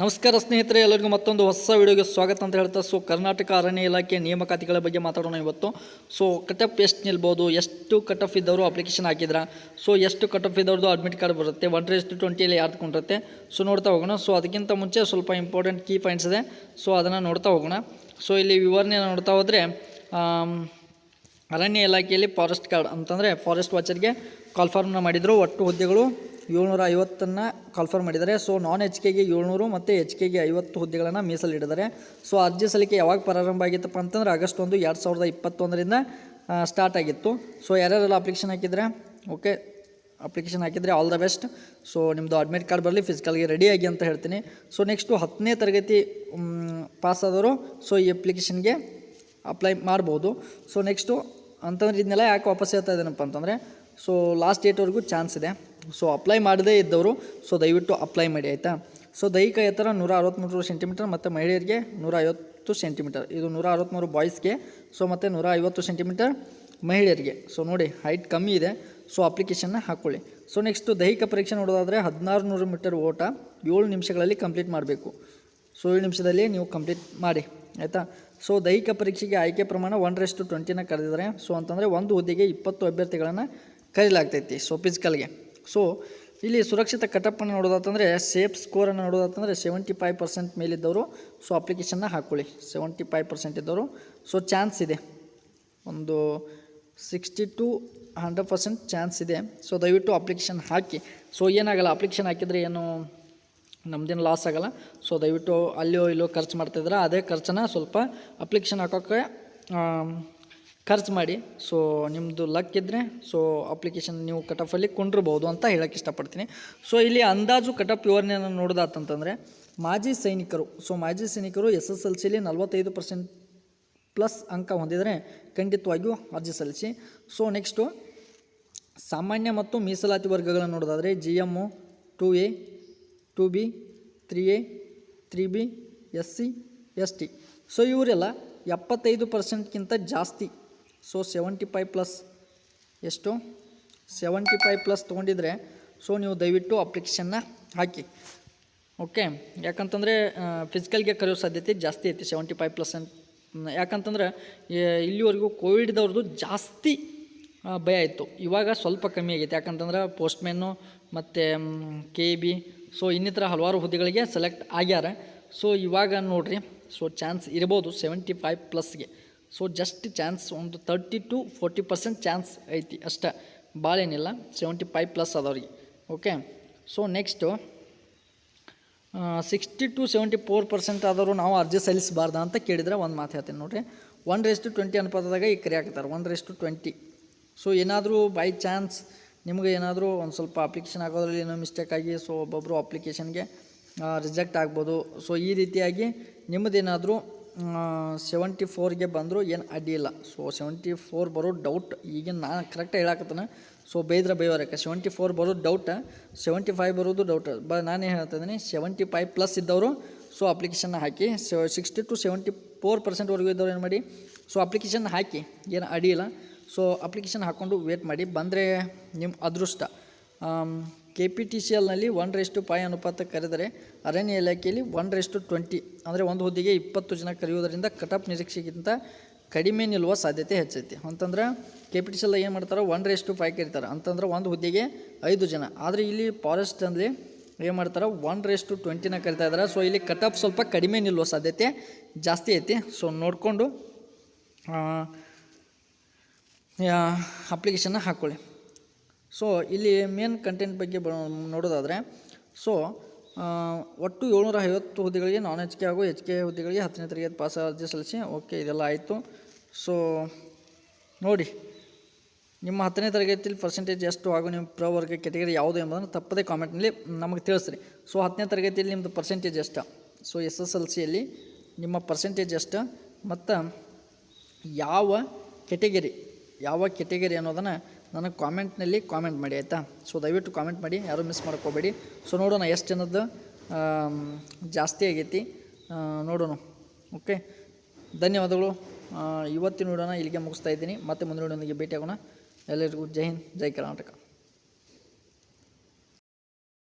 ನಮಸ್ಕಾರ ಸ್ನೇಹಿತರೆ, ಎಲ್ಲರಿಗೂ ಮತ್ತೊಂದು ಹೊಸ ವಿಡಿಯೋಗೆ ಸ್ವಾಗತ ಅಂತ ಹೇಳ್ತಾ ಕರ್ನಾಟಕ ಅರಣ್ಯ ಇಲಾಖೆ ನೇಮಕಾತಿಗಳ ಬಗ್ಗೆ ಮಾತಾಡೋಣ ಇವತ್ತು. ಕಟಪ್ ಎಷ್ಟು ನಿಲ್ಬೋದು, ಎಷ್ಟು ಕಟಪ್ ಇದ್ದವರು ಅಪ್ಲಿಕೇಶನ್ ಹಾಕಿದ್ರ, ಎಷ್ಟು ಕಟಪ್ ಇದ್ದವ್ರದ್ದು ಅಡ್ಮಿಟ್ ಕಾರ್ಡ್ ಬರುತ್ತೆ, 1:20 ಯಾರ್ದು ಕೊಂಡಿರುತ್ತೆ. ನೋಡ್ತಾ ಹೋಗೋಣ. ಅದಕ್ಕಿಂತ ಮುಂಚೆ ಸ್ವಲ್ಪ ಇಂಪಾರ್ಟೆಂಟ್ ಕೀ ಪಾಯಿಂಟ್ಸ್ ಇದೆ, ಅದನ್ನು ನೋಡ್ತಾ ಹೋಗೋಣ. ಇಲ್ಲಿ ವಿವರಣೆ ನೋಡ್ತಾ ಹೋದರೆ ಅರಣ್ಯ ಇಲಾಖೆಯಲ್ಲಿ ಫಾರೆಸ್ಟ್ ಗಾರ್ಡ್ ಅಂತಂದರೆ ಫಾರೆಸ್ಟ್ ವಾಚರ್ಗೆ ಕಾಲ್ಫಾರ್ಮ್ನ ಮಾಡಿದರು. ಒಟ್ಟು ಹುದ್ದೆಗಳು 750 ಕಾಲ್ಫಾರ್ಮ್ ಮಾಡಿದ್ದಾರೆ. ನಾನ್ HKಗೆ 700 ಮತ್ತು HKಗೆ 50 ಹುದ್ದೆಗಳನ್ನು ಮೀಸಲಿಟ್ಟಿದ್ದಾರೆ. ಅರ್ಜಿ ಸಲ್ಲಿಕೆ ಯಾವಾಗ ಪ್ರಾರಂಭ ಆಗಿತ್ತಪ್ಪ ಅಂತಂದರೆ ಆಗಸ್ಟ್ 1, 2021ರಿಂದ ಸ್ಟಾರ್ಟ್ ಆಗಿತ್ತು. ಯಾರ್ಯಾರೆಲ್ಲ ಅಪ್ಲಿಕೇಶನ್ ಹಾಕಿದರೆ ಓಕೆ, ಅಪ್ಲಿಕೇಶನ್ ಹಾಕಿದರೆ ಆಲ್ ದ ಬೆಸ್ಟ್. ನಿಮ್ಮದು ಅಡ್ಮಿಟ್ ಕಾರ್ಡ್ ಬರಲಿ, ಫಿಸಿಕಲ್ಗೆ ರೆಡಿಯಾಗಿ ಅಂತ ಹೇಳ್ತೀನಿ. ನೆಕ್ಸ್ಟು 10ನೇ ತರಗತಿ ಪಾಸ್ ಆದವರು ಈ ಅಪ್ಲಿಕೇಶನ್ಗೆ ಅಪ್ಲೈ ಮಾಡ್ಬೋದು. ನೆಕ್ಸ್ಟು ಅಂತಂದ್ರೆ ಇದನ್ನೆಲ್ಲ ಯಾಕೆ ವಾಪಸ್ ಹೇಳ್ತಾ ಇದ್ದೇನಪ್ಪ ಅಂತಂದರೆ ಲಾಸ್ಟ್ ಡೇಟ್ವರೆಗೂ ಚಾನ್ಸ್ ಇದೆ. ಅಪ್ಲೈ ಮಾಡದೇ ಇದ್ದವರು ದಯವಿಟ್ಟು ಅಪ್ಲೈ ಮಾಡಿ, ಆಯಿತಾ. ದೈಹಿಕ ಎತ್ತರ 163 ಸೆಂಟಿಮೀಟರ್ ಮತ್ತು ಮಹಿಳೆಯರಿಗೆ 150 ಸೆಂಟಿಮೀಟರ್. ಇದು 163 ಬಾಯ್ಸ್ಗೆ, ಮತ್ತು 150 ಸೆಂಟಿಮೀಟರ್ ಮಹಿಳೆಯರಿಗೆ. ನೋಡಿ ಹೈಟ್ ಕಮ್ಮಿ ಇದೆ, ಅಪ್ಲಿಕೇಶನ್ನ ಹಾಕ್ಕೊಳ್ಳಿ. ನೆಕ್ಸ್ಟು ದೈಹಿಕ ಪರೀಕ್ಷೆ ನೋಡೋದಾದರೆ 1600 ಮೀಟರ್ ಓಟ 7 ನಿಮಿಷಗಳಲ್ಲಿ ಕಂಪ್ಲೀಟ್ ಮಾಡಬೇಕು. 7 ನಿಮಿಷದಲ್ಲಿ ನೀವು ಕಂಪ್ಲೀಟ್ ಮಾಡಿ, ಆಯಿತಾ. ದೈಹಿಕ ಪರೀಕ್ಷೆಗೆ ಆಯ್ಕೆ ಪ್ರಮಾಣ 1:20 ಕರೆದಿದ್ದಾರೆ. ಅಂತಂದರೆ ಒಂದು ಹುದ್ದೆಗೆ 20 ಅಭ್ಯರ್ಥಿಗಳನ್ನು ಕರೀಲಾಗ್ತೈತಿ ಫಿಸಿಕಲ್ಗೆ. ಇಲ್ಲಿ ಸುರಕ್ಷಿತ ಕಟಪ್ಪನ್ನು ನೋಡೋದಾತಂದರೆ ಸೇಫ್ ಸ್ಕೋರನ್ನು ನೋಡೋದಾತಂದರೆ 75% ಮೇಲಿದ್ದವರು ಅಪ್ಲಿಕೇಶನ್ನ ಹಾಕ್ಕೊಳ್ಳಿ. 75% ಇದ್ದವರು ಚಾನ್ಸ್ ಇದೆ, ಒಂದು 60 to 100% ಚಾನ್ಸ್ ಇದೆ. ದಯವಿಟ್ಟು ಅಪ್ಲಿಕೇಶನ್ ಹಾಕಿ. ಏನಾಗಲ್ಲ, ಅಪ್ಲಿಕೇಶನ್ ಹಾಕಿದರೆ ಏನು ನಮ್ಮದೇನು ಲಾಸ್ ಆಗೋಲ್ಲ. ದಯವಿಟ್ಟು ಅಲ್ಲೋ ಇಲ್ಲೋ ಖರ್ಚು ಮಾಡ್ತಾಯಿದ್ರೆ ಅದೇ ಖರ್ಚನ್ನು ಸ್ವಲ್ಪ ಅಪ್ಲಿಕೇಶನ್ ಹಾಕೋಕ್ಕೆ ಖರ್ಚು ಮಾಡಿ. ನಿಮ್ಮದು ಲಕ್ ಇದ್ದರೆ ಅಪ್ಲಿಕೇಶನ್ ನೀವು ಕಟಫಲ್ಲಿ ಕೊಂಡಿರ್ಬೋದು ಅಂತ ಹೇಳೋಕ್ಕೆ ಇಷ್ಟಪಡ್ತೀನಿ. ಇಲ್ಲಿ ಅಂದಾಜು ಕಟಪ್ ವಿವರಣೆಯನ್ನು ನೋಡೋದಾತಂತಂದರೆ ಮಾಜಿ ಸೈನಿಕರು ಮಾಜಿ ಸೈನಿಕರು SSLCಯಲ್ಲಿ 45% ಪ್ಲಸ್ ಅಂಕ ಹೊಂದಿದರೆ ಖಂಡಿತವಾಗಿಯೂ ಅರ್ಜಿ ಸಲ್ಲಿಸಿ. ನೆಕ್ಸ್ಟು ಸಾಮಾನ್ಯ ಮತ್ತು ಮೀಸಲಾತಿ ವರ್ಗಗಳನ್ನು ನೋಡೋದಾದರೆ GM 2A 2B 3A 3B SC ST. ಇವರೆಲ್ಲ 75%ಗಿಂತ ಜಾಸ್ತಿ 75+ ಎಷ್ಟು 75+ ತೊಗೊಂಡಿದ್ರೆ ನೀವು ದಯವಿಟ್ಟು ಅಪ್ಲಿಕೇಶನ್ನ ಹಾಕಿ, ಓಕೆ. ಯಾಕಂತಂದರೆ ಫಿಸಿಕಲ್ಗೆ ಕರೆಯೋ ಸಾಧ್ಯತೆ ಜಾಸ್ತಿ ಐತಿ 75%. ಯಾಕಂತಂದ್ರೆ ಇಲ್ಲಿವರೆಗೂ ಕೋವಿಡ್ದವ್ರದ್ದು ಜಾಸ್ತಿ ಭಯ ಇತ್ತು, ಇವಾಗ ಸ್ವಲ್ಪ ಕಮ್ಮಿ ಆಗೈತೆ. ಯಾಕಂತಂದ್ರೆ ಪೋಸ್ಟ್ಮ್ಯಾನು ಮತ್ತು KB ಇನ್ನಿತರ ಹಲವಾರು ಹುದ್ದೆಗಳಿಗೆ ಸೆಲೆಕ್ಟ್ ಆಗ್ಯಾರ. ಇವಾಗ ನೋಡಿರಿ ಚಾನ್ಸ್ ಇರ್ಬೋದು 75+ಗೆ. ಜಸ್ಟ್ ಚಾನ್ಸ್ ಒಂದು 30 to 40% ಚಾನ್ಸ್ ಐತಿ ಅಷ್ಟೇ, ಭಾಳ ಏನಿಲ್ಲ. 75+ ಆದವ್ರಿಗೆ, ಓಕೆ. ನೆಕ್ಸ್ಟು 60 to 74% ಆದವರು ನಾವು ಅರ್ಜಿ ಸಲ್ಲಿಸಬಾರ್ದ ಅಂತ ಕೇಳಿದರೆ ಒಂದು ಮಾತು ಹೇಳ್ತೀನಿ ನೋಡಿರಿ. 1:20 ಅನುಪಾತದಾಗ ಈಗ ಕರೆಯಾಕತ್ತಾರೆ 1:20. ಏನಾದರೂ ಬೈ ಚಾನ್ಸ್ ನಿಮಗೆ ಏನಾದರೂ ಒಂದು ಸ್ವಲ್ಪ ಅಪ್ಲಿಕೇಶನ್ ಆಗೋದ್ರಲ್ಲಿ ಏನೋ ಮಿಸ್ಟೇಕ್ ಆಗಿ ಒಬ್ಬೊಬ್ಬರು ಅಪ್ಲಿಕೇಶನ್ಗೆ ರಿಜೆಕ್ಟ್ ಆಗ್ಬೋದು. ಈ ರೀತಿಯಾಗಿ ನಿಮ್ಮದೇನಾದರೂ 74ಗೆ ಬಂದರೂ ಏನು ಅಡ್ಡಿ ಇಲ್ಲ. 74 ಬರೋ ಡೌಟ್ ಈಗಿನ ನಾನು ಕರೆಕ್ಟಾಗಿ ಹೇಳಾಕತ್ತಾನೆ. ಬೈದ್ರೆ ಬೈವರಕ್ಕೆ 74 ಬರೋದು ಡೌಟ, 75 ಬರೋದು ಡೌಟ್. ನಾನೇ ಹೇಳ್ತಾ ಇದ್ದೀನಿ 75+ ಇದ್ದವರು ಅಪ್ಲಿಕೇಶನ್ನ ಹಾಕಿ. 60 to 74%ವರೆಗೂ ಇದ್ದವ್ರು ಏನು ಮಾಡಿ ಅಪ್ಲಿಕೇಶನ್ ಹಾಕಿ, ಏನು ಅಡ್ಡಿ ಇಲ್ಲ. ಅಪ್ಲಿಕೇಶನ್ ಹಾಕ್ಕೊಂಡು ವೇಟ್ ಮಾಡಿ, ಬಂದರೆ ನಿಮ್ಮ ಅದೃಷ್ಟ. KPTCLನಲ್ಲಿ 1:5 ಅನುಪಾತ ಕರೆದರೆ ಅರಣ್ಯ ಇಲಾಖೆಯಲ್ಲಿ 1:20 ಅಂದರೆ ಒಂದು ಹುದ್ದೆಗೆ 20 ಜನ ಕರೆಯುವುದರಿಂದ ಕಟಪ್ ನಿರೀಕ್ಷೆಗಿಂತ ಕಡಿಮೆ ನಿಲ್ಲುವ ಸಾಧ್ಯತೆ ಹೆಚ್ಚೈತಿ. ಅಂತಂದ್ರೆ KPTCL ಏನು ಮಾಡ್ತಾರೆ 1:5 ಕರೀತಾರೆ ಅಂತಂದ್ರೆ ಒಂದು ಹುದ್ದೆಗೆ 5 ಜನ. ಆದರೆ ಇಲ್ಲಿ ಫಾರೆಸ್ಟಲ್ಲಿ ಏನು ಮಾಡ್ತಾರೆ 1:20 ಕರಿತಾ ಇದ್ದಾರೆ. ಇಲ್ಲಿ ಕಟಪ್ ಸ್ವಲ್ಪ ಕಡಿಮೆ ನಿಲ್ಲುವ ಸಾಧ್ಯತೆ ಜಾಸ್ತಿ ಐತಿ. ನೋಡಿಕೊಂಡು ಅಪ್ಲಿಕೇಶನ್ನ ಹಾಕ್ಕೊಳ್ಳಿ. ಇಲ್ಲಿ ಮೇನ್ ಕಂಟೆಂಟ್ ಬಗ್ಗೆ ನೋಡೋದಾದರೆ ಒಟ್ಟು 750 ಹುದ್ದೆಗಳಿಗೆ ನಾನ್ HK ಹಾಗೂ HK ಹುದ್ದೆಗಳಿಗೆ 10ನೇ ತರಗತಿ ಪಾಸ್ ಅರ್ಜಿ ಸಲ್ಲಿಸಿ. ಓಕೆ, ಇದೆಲ್ಲ ಆಯಿತು. ನೋಡಿ ನಿಮ್ಮ 10ನೇ ತರಗತಿಯಲ್ಲಿ ಪರ್ಸೆಂಟೇಜ್ ಎಷ್ಟು ಹಾಗೂ ನಿಮ್ಮ ಪ್ರವರ್ಗ ಕೆಟಗರಿ ಯಾವುದು ಎಂಬುದನ್ನು ತಪ್ಪದೇ ಕಾಮೆಂಟ್ನಲ್ಲಿ ನಮಗೆ ತಿಳಿಸ್ರಿ. 10ನೇ ತರಗತಿಯಲ್ಲಿ ನಿಮ್ಮದು ಪರ್ಸೆಂಟೇಜ್ ಎಷ್ಟು, SSLCಯಲ್ಲಿ ನಿಮ್ಮ ಪರ್ಸೆಂಟೇಜ್ ಎಷ್ಟು ಮತ್ತು ಯಾವ ಕೆಟಗರಿ ಅನ್ನೋದನ್ನು ನನಗೆ ಕಾಮೆಂಟ್ನಲ್ಲಿ ಕಾಮೆಂಟ್ ಮಾಡಿ, ಆಯಿತಾ. ದಯವಿಟ್ಟು ಕಾಮೆಂಟ್ ಮಾಡಿ, ಯಾರೂ ಮಿಸ್ ಮಾಡ್ಕೋಬೇಡಿ. ನೋಡೋಣ ಎಷ್ಟು ಅನ್ನೋದು ಜಾಸ್ತಿ ಆಗೈತಿ, ನೋಡೋಣ. ಓಕೆ, ಧನ್ಯವಾದಗಳು. ಇವತ್ತಿನ ವಿಡಿಯೋನ ಇಲ್ಲಿಗೆ ಮುಗಿಸ್ತಾ ಇದ್ದೀನಿ. ಮತ್ತೆ ಮುಂದಿನ ವಿಡಿಯೋನಿಗೆ ಭೇಟಿ ಆಗೋಣ. ಎಲ್ಲರಿಗೂ ಜೈ ಹಿಂದ್, ಜೈ ಕರ್ನಾಟಕ.